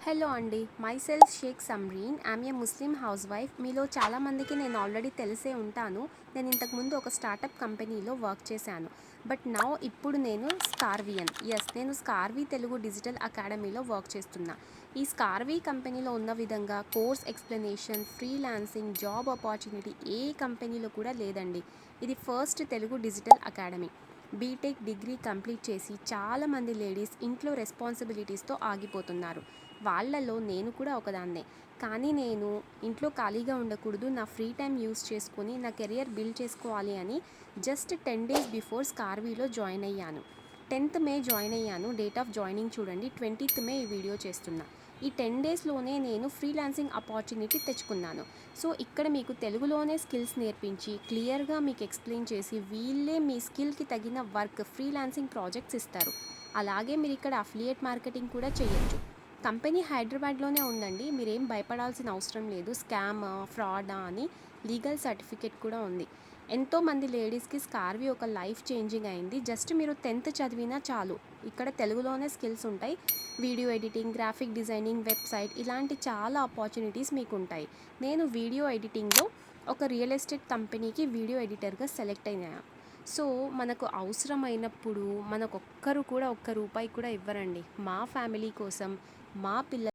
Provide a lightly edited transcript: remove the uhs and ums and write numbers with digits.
Hello అండి, myself Shaikh Samreen. I'm a Muslim housewife. మీలో చాలామందికి నేను ఆల్రెడీ తెలిసే ఉంటాను. నేను ఇంతకుముందు ఒక స్టార్టప్ కంపెనీలో వర్క్ చేశాను. బట్ ఇప్పుడు నేను నేను స్కార్వీ తెలుగు డిజిటల్ అకాడమీలో వర్క్ చేస్తున్నా. ఈ స్కార్వీ కంపెనీలో ఉన్న విధంగా course explanation, freelancing, job opportunity ఏ కంపెనీలో కూడా లేదండి. ఇది first Telugu digital academy. B Tech degree complete చేసి చాలామంది లేడీస్ ఇంట్లో రెస్పాన్సిబిలిటీస్తో ఆగిపోతున్నారు. వాళ్ళలో నేను కూడా ఒకదాన్నే. కానీ నేను ఇంట్లో ఖాళీగా ఉండకూడదు, నా ఫ్రీ టైం యూస్ చేసుకొని నా కెరియర్ బిల్డ్ చేసుకోవాలి అని జస్ట్ 10 days బిఫోర్ స్కార్వీలో జాయిన్ అయ్యాను. 10th మే జాయిన్ అయ్యాను. డేట్ ఆఫ్ జాయినింగ్ చూడండి, 20th మే ఈ వీడియో చేస్తున్నా. ఈ 10 daysలోనే నేను ఫ్రీలాన్సింగ్ ఆపర్చునిటీ తెచ్చుకున్నాను. సో ఇక్కడ మీకు తెలుగులోనే స్కిల్స్ నేర్పించి క్లియర్గా మీకు ఎక్స్ప్లెయిన్ చేసి వీళ్ళే మీ స్కిల్కి తగిన వర్క్ ఫ్రీలాన్సింగ్ ప్రాజెక్ట్స్ ఇస్తారు. అలాగే మీరు ఇక్కడ అఫిలియేట్ మార్కెటింగ్ కూడా చేయొచ్చు. కంపెనీ హైదరాబాద్లోనే ఉందండి. మీరేం భయపడాల్సిన అవసరం లేదు. స్కామ్, ఫ్రాడా అని లీగల్ సర్టిఫికేట్ కూడా ఉంది. ఎంతోమంది లేడీస్కి స్కార్వీ ఒక లైఫ్ చేంజింగ్ అయింది. జస్ట్ మీరు 10th చదివినా చాలు. ఇక్కడ తెలుగులోనే స్కిల్స్ ఉంటాయి. Video editing, graphic designing, website ఇలాంటి చాలా ఆపర్చునిటీస్ మీకు ఉంటాయి. నేను వీడియో ఎడిటింగ్లో ఒక రియల్ ఎస్టేట్ కంపెనీకి వీడియో ఎడిటర్గా సెలెక్ట్ అయినా. సో మనకు అవసరమైనప్పుడు మనకు ఒక్క రూపాయి కూడా ఇవ్వరండి. మా ఫ్యామిలీ కోసం, మా పిల్లల